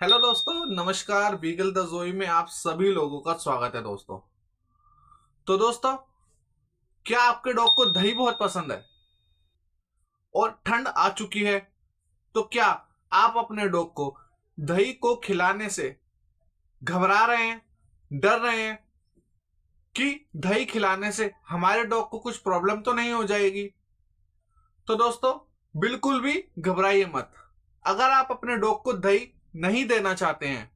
Hello दोस्तों, नमस्कार। Beagle the जोई में आप सभी लोगों का स्वागत है दोस्तों। तो दोस्तों, क्या आपके डॉग को दही बहुत पसंद है और ठंड आ चुकी है, तो क्या आप अपने डॉग को दही को खिलाने से घबरा रहे हैं, डर रहे हैं कि दही खिलाने से हमारे डॉग को कुछ प्रॉब्लम तो नहीं हो जाएगी? तो दोस्तों, बिल्कुल भी घबराइए मत। अगर आप अपने डॉग को दही नहीं देना चाहते हैं,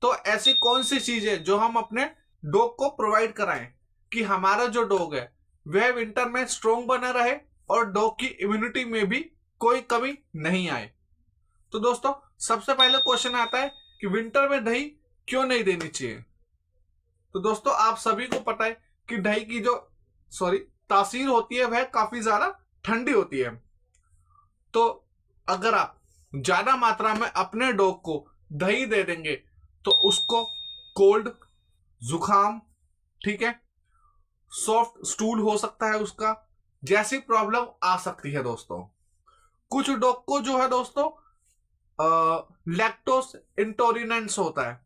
तो ऐसी कौन सी चीज है जो हम अपने डॉग को प्रोवाइड कराएं कि हमारा जो डॉग है वह विंटर में स्ट्रोंग बना रहे और डॉग की इम्यूनिटी में भी कोई कमी नहीं आए? तो दोस्तों, सबसे पहले क्वेश्चन आता है कि विंटर में दही क्यों नहीं देनी चाहिए। तो दोस्तों, आप सभी को पता है कि दही की जो तासीर होती है वह काफी ज्यादा ठंडी होती है। तो अगर आप ज्यादा मात्रा में अपने डॉग को दही दे देंगे तो उसको कोल्ड, जुकाम, ठीक है, सॉफ्ट स्टूल हो सकता है उसका, जैसी प्रॉब्लम आ सकती है दोस्तों। कुछ डॉग को जो है दोस्तों लैक्टोस इंटॉलरेंस होता है।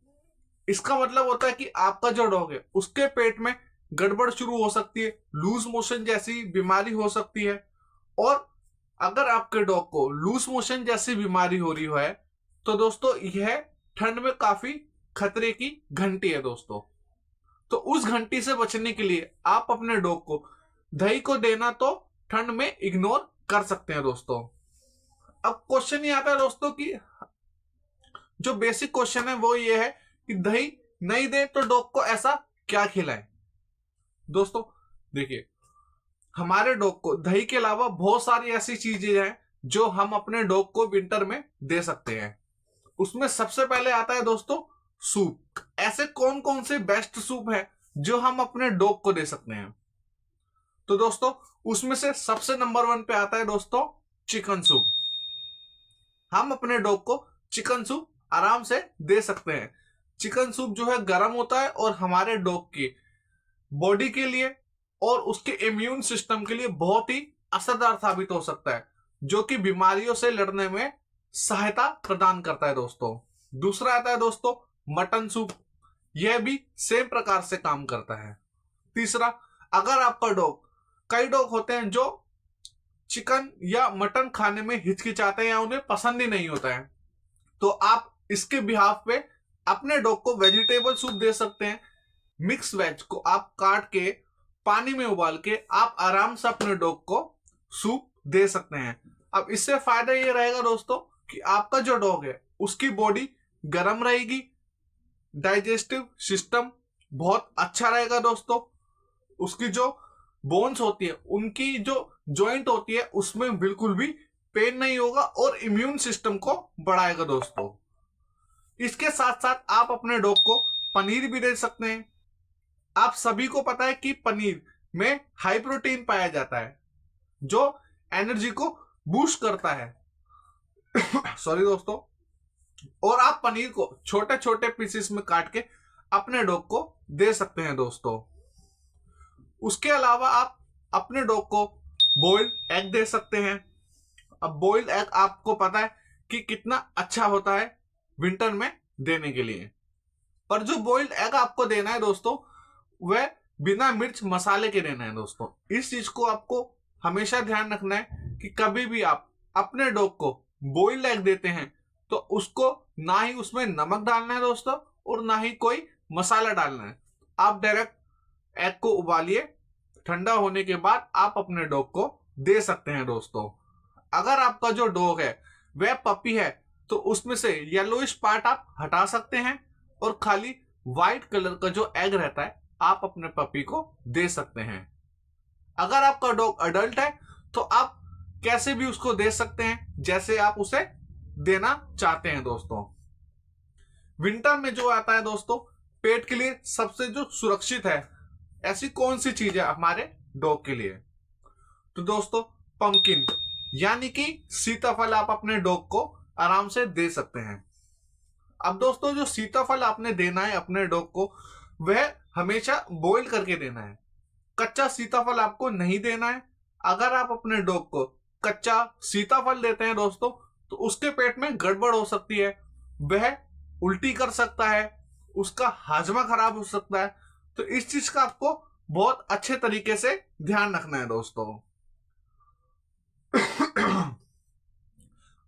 इसका मतलब होता है कि आपका जो डॉग है उसके पेट में गड़बड़ शुरू हो सकती है, लूज मोशन जैसी बीमारी हो सकती है। और अगर आपके डॉग को लूज मोशन जैसी बीमारी हो रही है तो दोस्तों यह ठंड में काफी खतरे की घंटी है दोस्तों। तो उस घंटी से बचने के लिए आप अपने डॉग को दही को देना तो ठंड में इग्नोर कर सकते हैं दोस्तों। अब क्वेश्चन ये आता है दोस्तों कि जो बेसिक क्वेश्चन है वो ये है कि दही नहीं दे तो डॉग को ऐसा क्या खिलाएं। दोस्तों देखिए, हमारे डॉग को दही के अलावा बहुत सारी ऐसी चीजें हैं जो हम अपने डॉग को विंटर में दे सकते हैं। उसमें सबसे पहले आता है दोस्तों सूप। ऐसे कौन कौन से बेस्ट सूप है जो हम अपने डॉग को दे सकते हैं? तो दोस्तों, उसमें से सबसे नंबर 1 पे आता है दोस्तों चिकन सूप। हम अपने डॉग को चिकन सूप आराम से दे सकते हैं। चिकन सूप जो है गर्म होता है और हमारे डॉग की बॉडी के लिए और उसके इम्यून सिस्टम के लिए बहुत ही असरदार साबित हो सकता है, जो कि बीमारियों से लड़ने में सहायता प्रदान करता है दोस्तों। दूसरा आता है दोस्तों मटन सूप। यह भी सेम प्रकार से काम करता है। तीसरा, अगर आपका डॉग, कई डॉग होते हैं जो चिकन या मटन खाने में हिचकिचाते हैं या उन्हें पसंद ही नहीं होता है, तो आप इसके बिहाफ पे अपने डॉग को वेजिटेबल सूप दे सकते हैं। मिक्स वेज को आप काट के पानी में उबाल के आप आराम से अपने डॉग को सूप दे सकते हैं। अब इससे फायदा ये रहेगा दोस्तों कि आपका जो डॉग है उसकी बॉडी गर्म रहेगी, डाइजेस्टिव सिस्टम बहुत अच्छा रहेगा दोस्तों। उसकी जो बोन्स होती है, उनकी जो जॉइंट होती है, उसमें बिल्कुल भी पेन नहीं होगा और इम्यून सिस्टम को बढ़ाएगा दोस्तों। इसके साथ साथ आप अपने डॉग को पनीर भी दे सकते हैं। आप सभी को पता है कि पनीर में हाई प्रोटीन पाया जाता है जो एनर्जी को बूस्ट करता है। सॉरी दोस्तों। और आप पनीर को छोटे छोटे पीसेस में काट के अपने डॉग को दे सकते हैं दोस्तों। उसके अलावा आप अपने डॉग को बॉइल्ड एग दे सकते हैं। अब बॉइल्ड एग आपको पता है कि कितना अच्छा होता है विंटर में देने के लिए। पर जो बॉइल्ड एग आपको देना है दोस्तों, वह बिना मिर्च मसाले के देना है दोस्तों। इस चीज को आपको हमेशा ध्यान रखना है कि कभी भी आप अपने डॉग को बॉइल्ड एग देते हैं तो उसको ना ही उसमें नमक डालना है दोस्तों और ना ही कोई मसाला डालना है। आप डायरेक्ट एग को उबालिए, ठंडा होने के बाद आप अपने डॉग को दे सकते हैं दोस्तों। अगर आपका जो डॉग है वह पपी है तो उसमें से येलोइश पार्ट आप हटा सकते हैं और खाली व्हाइट कलर का जो एग रहता है आप अपने पपी को दे सकते हैं। अगर आपका डॉग अडल्ट है तो आप कैसे भी उसको दे सकते हैं जैसे आप उसे देना चाहते हैं दोस्तों। विंटर में जो आता है दोस्तों पेट के लिए सबसे जो सुरक्षित है, ऐसी कौन सी चीज है हमारे डॉग के लिए? तो दोस्तों पंकिन यानी कि सीताफल आप अपने डॉग को आराम से दे सकते हैं। अब दोस्तों, जो सीताफल आपने देना है अपने डॉग को वह हमेशा बॉईल करके देना है। कच्चा सीताफल आपको नहीं देना है। अगर आप अपने डॉग को कच्चा सीताफल देते हैं दोस्तों तो उसके पेट में गड़बड़ हो सकती है, वह उल्टी कर सकता है, उसका हाजमा खराब हो सकता है। तो इस चीज का आपको बहुत अच्छे तरीके से ध्यान रखना है दोस्तों।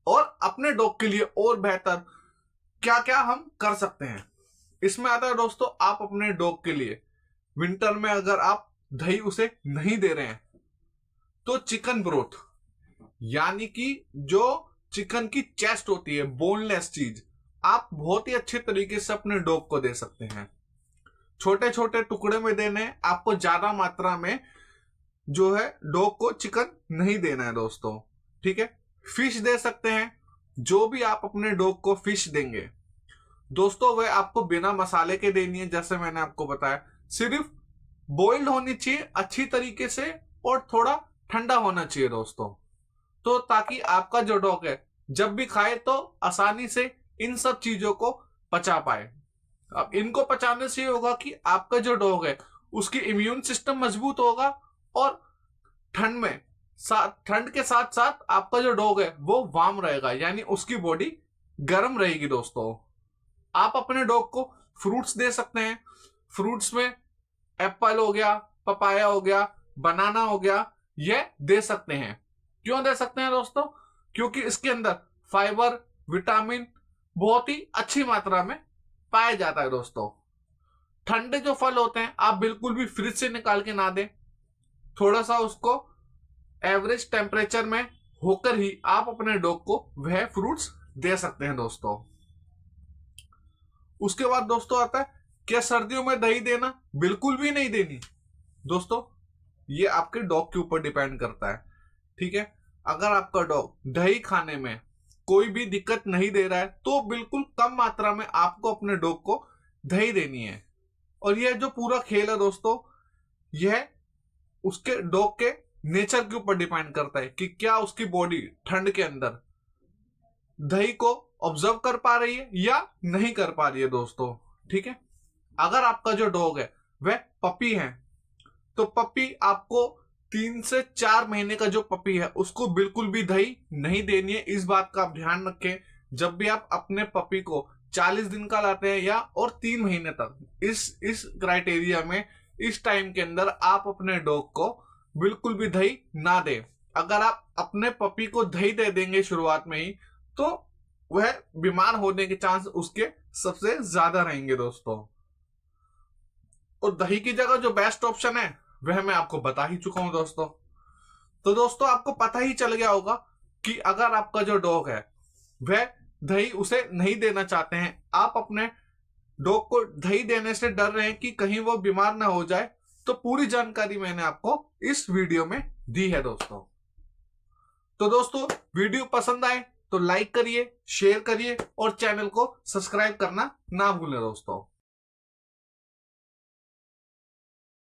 और अपने डॉग के लिए और बेहतर क्या क्या हम कर सकते हैं, इसमें आता है दोस्तों, आप अपने डॉग के लिए विंटर में अगर आप दही उसे नहीं दे रहे हैं तो चिकन ब्रोथ, यानी कि जो चिकन की चेस्ट होती है, बोनलेस चीज, आप बहुत ही अच्छे तरीके से अपने डॉग को दे सकते हैं। छोटे छोटे टुकड़े में देने, आपको ज्यादा मात्रा में जो है डॉग को चिकन नहीं देना है दोस्तों, ठीक है। फिश दे सकते हैं, जो भी आप अपने डॉग को फिश देंगे दोस्तों वह आपको बिना मसाले के देनी है, जैसे मैंने आपको बताया, सिर्फ बॉइल्ड होनी चाहिए अच्छी तरीके से और थोड़ा ठंडा होना चाहिए दोस्तों, तो ताकि आपका जो डॉग है जब भी खाए तो आसानी से इन सब चीजों को पचा पाए। अब इनको पचाने से होगा कि आपका जो डॉग है उसकी इम्यून सिस्टम मजबूत होगा, और ठंड के साथ साथ आपका जो डॉग है वो वार्म रहेगा, यानी उसकी बॉडी गर्म रहेगी दोस्तों। आप अपने डॉग को फ्रूट्स दे सकते हैं। फ्रूट्स में एप्पल हो गया, पपाया हो गया, बनाना हो गया, ये दे सकते हैं। क्यों दे सकते हैं दोस्तों? क्योंकि इसके अंदर फाइबर, विटामिन बहुत ही अच्छी मात्रा में पाया जाता है दोस्तों। ठंडे जो फल होते हैं आप बिल्कुल भी फ्रिज से निकाल के ना दें, थोड़ा सा उसको एवरेज टेम्परेचर में होकर ही आप अपने डॉग को वह फ्रूट्स दे सकते हैं दोस्तों। उसके बाद दोस्तों आता है, क्या सर्दियों में दही देना? बिल्कुल भी नहीं देनी दोस्तों, ये आपके डॉग के ऊपर डिपेंड करता है, ठीक है। अगर आपका डॉग दही खाने में कोई भी दिक्कत नहीं दे रहा है तो बिल्कुल कम मात्रा में आपको अपने डॉग को दही देनी है। और यह जो पूरा खेल है दोस्तों, यह उसके डॉग के नेचर के ऊपर डिपेंड करता है कि क्या उसकी बॉडी ठंड के अंदर दही को ऑब्जर्व कर पा रही है या नहीं कर पा रही है दोस्तों, ठीक है। अगर आपका जो डॉग है वह पपी है तो पपी आपको 3 से 4 महीने का जो पपी है उसको बिल्कुल भी दही नहीं देनी है। इस बात का आप ध्यान रखें, जब भी आप अपने पपी को 40 दिन का लाते हैं या और 3 महीने तक, इस क्राइटेरिया में, इस टाइम के अंदर आप अपने डॉग को बिल्कुल भी दही ना दें। अगर आप अपने पपी को दही दे देंगे शुरुआत में ही तो वह बीमार होने के चांस उसके सबसे ज्यादा रहेंगे दोस्तों। और दही की जगह जो बेस्ट ऑप्शन है वह मैं आपको बता ही चुका हूं दोस्तों। तो दोस्तों आपको पता ही चल गया होगा कि अगर आपका जो डॉग है वह दही उसे नहीं देना चाहते हैं, आप अपने डॉग को दही देने से डर रहे हैं कि कहीं वो बीमार ना हो जाए, तो पूरी जानकारी मैंने आपको इस वीडियो में दी है दोस्तों। तो दोस्तों वीडियो पसंद आए तो लाइक करिए, शेयर करिए और चैनल को सब्सक्राइब करना ना भूलें दोस्तों।